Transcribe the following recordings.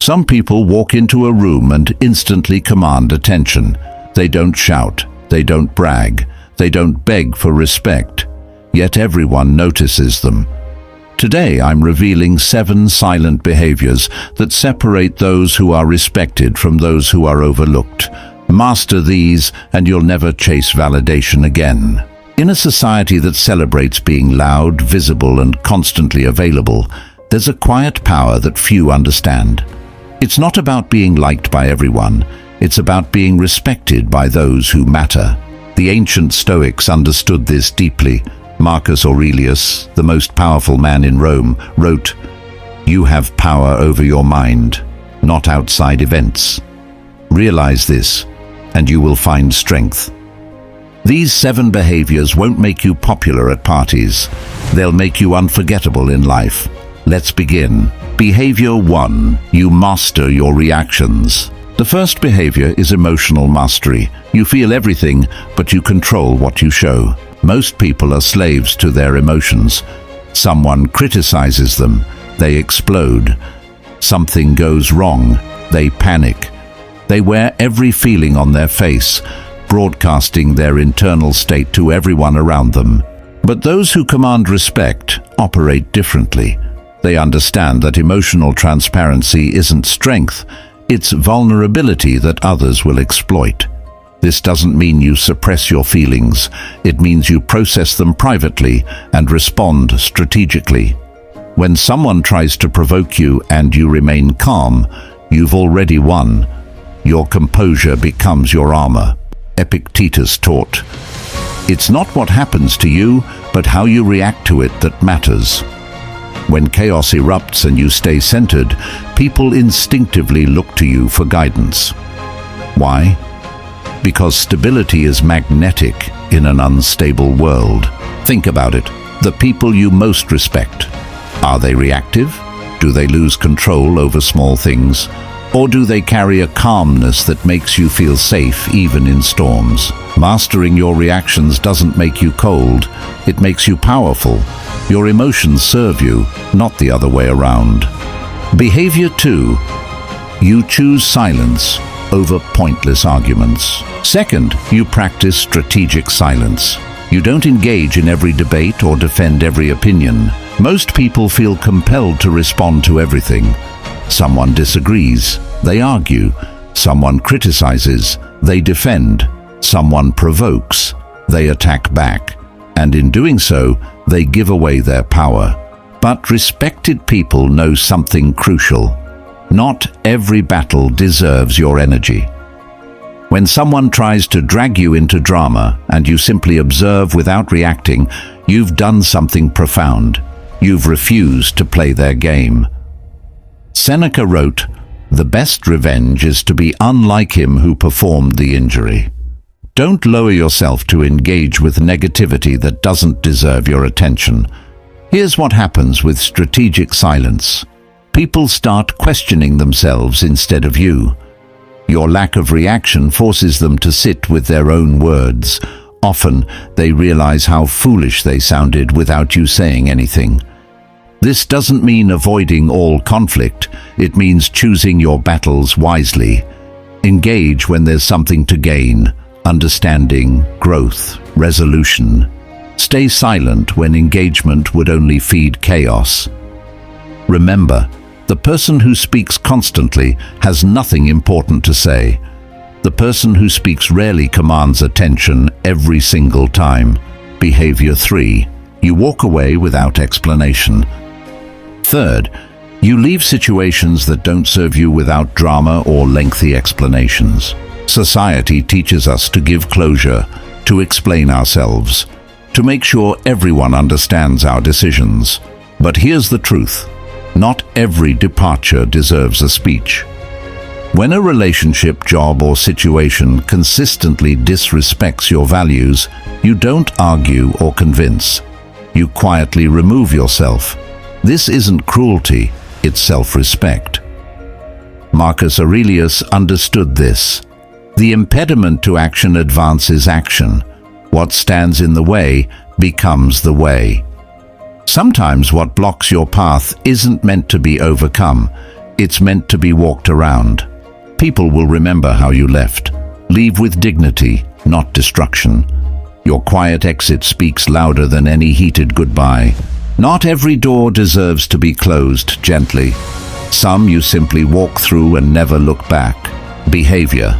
Some people walk into a room and instantly command attention. They don't shout, they don't brag, they don't beg for respect, yet everyone notices them. Today I'm revealing 7 silent behaviors that separate those who are respected from those who are overlooked. Master these and you'll never chase validation again. In a society that celebrates being loud, visible, and constantly available, there's a quiet power that few understand. It's not about being liked by everyone, it's about being respected by those who matter. The ancient Stoics understood this deeply. Marcus Aurelius, the most powerful man in Rome, wrote, "You have power over your mind, not outside events. Realize this, and you will find strength." These 7 behaviors won't make you popular at parties. They'll make you unforgettable in life. Let's begin. Behavior 1. You master your reactions. The first behavior is emotional mastery. You feel everything, but you control what you show. Most people are slaves to their emotions. Someone criticizes them, they explode. Something goes wrong, they panic. They wear every feeling on their face, broadcasting their internal state to everyone around them. But those who command respect operate differently. They understand that emotional transparency isn't strength, it's vulnerability that others will exploit. This doesn't mean you suppress your feelings. It means you process them privately and respond strategically. When someone tries to provoke you and you remain calm, you've already won. Your composure becomes your armor. Epictetus taught, "It's not what happens to you, but how you react to it that matters." When chaos erupts and you stay centered, people instinctively look to you for guidance. Why? Because stability is magnetic in an unstable world. Think about it. The people you most respect, are they reactive? Do they lose control over small things? Or do they carry a calmness that makes you feel safe even in storms? Mastering your reactions doesn't make you cold, it makes you powerful. Your emotions serve you, not the other way around. Behavior 2. You choose silence over pointless arguments. Second, you practice strategic silence. You don't engage in every debate or defend every opinion. Most people feel compelled to respond to everything. Someone disagrees, they argue. Someone criticizes, they defend. Someone provokes, they attack back. And in doing so, they give away their power. But respected people know something crucial. Not every battle deserves your energy. When someone tries to drag you into drama and you simply observe without reacting, you've done something profound. You've refused to play their game. Seneca wrote, "The best revenge is to be unlike him who performed the injury." Don't lower yourself to engage with negativity that doesn't deserve your attention. Here's what happens with strategic silence. People start questioning themselves instead of you. Your lack of reaction forces them to sit with their own words. Often, they realize how foolish they sounded without you saying anything. This doesn't mean avoiding all conflict. It means choosing your battles wisely. Engage when there's something to gain: understanding, growth, resolution. Stay silent when engagement would only feed chaos. Remember, the person who speaks constantly has nothing important to say. The person who speaks rarely commands attention every single time. Behavior 3. You walk away without explanation. Third, you leave situations that don't serve you without drama or lengthy explanations. Society teaches us to give closure, to explain ourselves, to make sure everyone understands our decisions. But here's the truth. Not every departure deserves a speech. When a relationship, job, or situation consistently disrespects your values, you don't argue or convince. You quietly remove yourself. This isn't cruelty, it's self-respect. Marcus Aurelius understood this. The impediment to action advances action. What stands in the way becomes the way. Sometimes what blocks your path isn't meant to be overcome. It's meant to be walked around. People will remember how you left. Leave with dignity, not destruction. Your quiet exit speaks louder than any heated goodbye. Not every door deserves to be closed gently. Some you simply walk through and never look back. Behavior.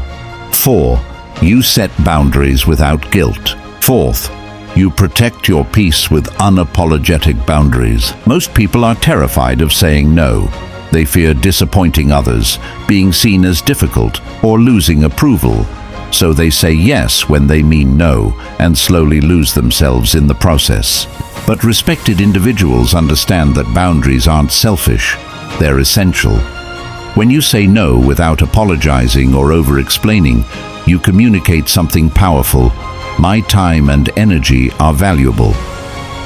4. You set boundaries without guilt. 4th, you protect your peace with unapologetic boundaries. Most people are terrified of saying no. They fear disappointing others, being seen as difficult, or losing approval. So they say yes when they mean no, and slowly lose themselves in the process. But respected individuals understand that boundaries aren't selfish, they're essential. When you say no without apologizing or over-explaining, you communicate something powerful. My time and energy are valuable.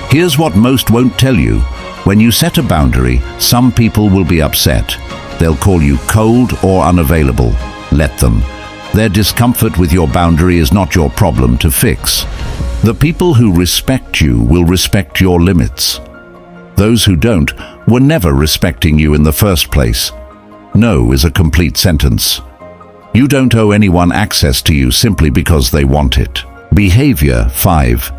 Here's what most won't tell you. When you set a boundary, some people will be upset. They'll call you cold or unavailable. Let them. Their discomfort with your boundary is not your problem to fix. The people who respect you will respect your limits. Those who don't were never respecting you in the first place. No is a complete sentence. You don't owe anyone access to you simply because they want it. Behavior. 5.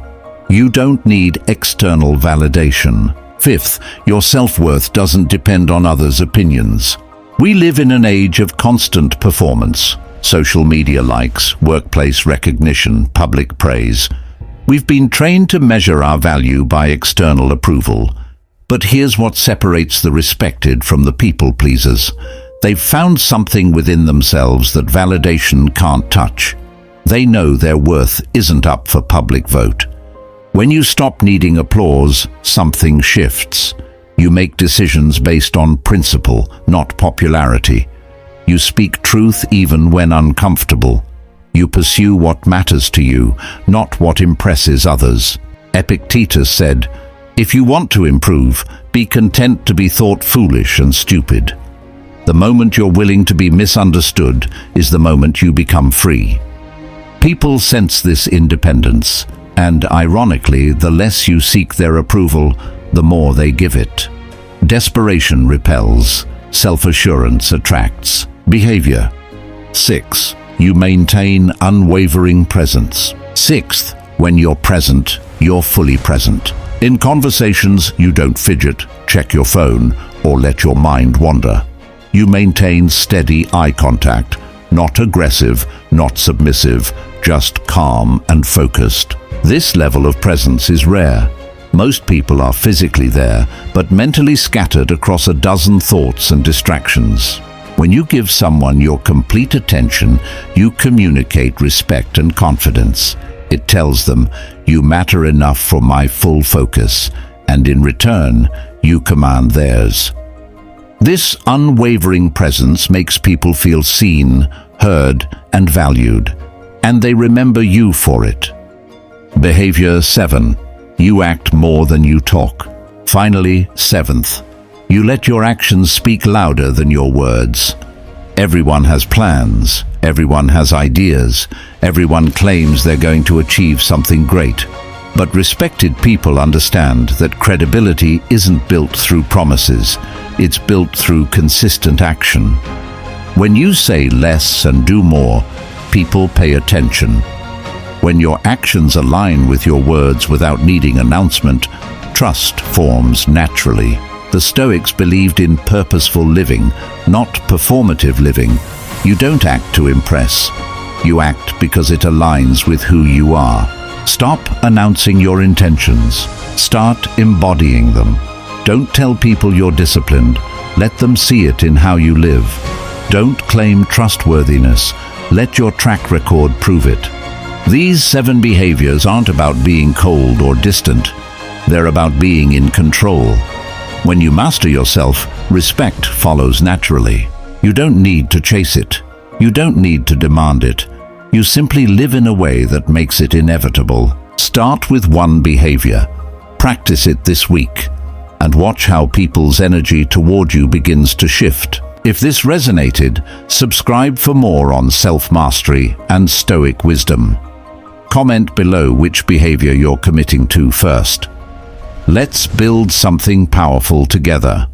You don't need external validation. 5th, your self-worth doesn't depend on others' opinions. We live in an age of constant performance. Social media likes, workplace recognition, public praise. We've been trained to measure our value by external approval. But here's what separates the respected from the people pleasers. They've found something within themselves that validation can't touch. They know their worth isn't up for public vote. When you stop needing applause, something shifts. You make decisions based on principle, not popularity. You speak truth even when uncomfortable. You pursue what matters to you, not what impresses others. Epictetus said, "If you want to improve, be content to be thought foolish and stupid." The moment you're willing to be misunderstood is the moment you become free. People sense this independence, and ironically, the less you seek their approval, the more they give it. Desperation repels, self-assurance attracts. Behavior. 6. You maintain unwavering presence. 6th, when you're present, you're fully present. In conversations, you don't fidget, check your phone, or let your mind wander. You maintain steady eye contact, not aggressive, not submissive, just calm and focused. This level of presence is rare. Most people are physically there, but mentally scattered across a dozen thoughts and distractions. When you give someone your complete attention, you communicate respect and confidence. It tells them, "You matter enough for my full focus," and in return, you command theirs. This unwavering presence makes people feel seen, heard, and valued, and they remember you for it. Behavior. 7. You act more than you talk. Finally, 7th, you let your actions speak louder than your words. Everyone has plans, everyone has ideas, everyone claims they're going to achieve something great. But respected people understand that credibility isn't built through promises, it's built through consistent action. When you say less and do more, people pay attention. When your actions align with your words without needing announcement, trust forms naturally. The Stoics believed in purposeful living, not performative living. You don't act to impress. You act because it aligns with who you are. Stop announcing your intentions. Start embodying them. Don't tell people you're disciplined. Let them see it in how you live. Don't claim trustworthiness. Let your track record prove it. These 7 behaviors aren't about being cold or distant. They're about being in control. When you master yourself, respect follows naturally. You don't need to chase it. You don't need to demand it. You simply live in a way that makes it inevitable. Start with one behavior. Practice it this week, and watch how people's energy toward you begins to shift. If this resonated, subscribe for more on self-mastery and Stoic wisdom. Comment below which behavior you're committing to first. Let's build something powerful together.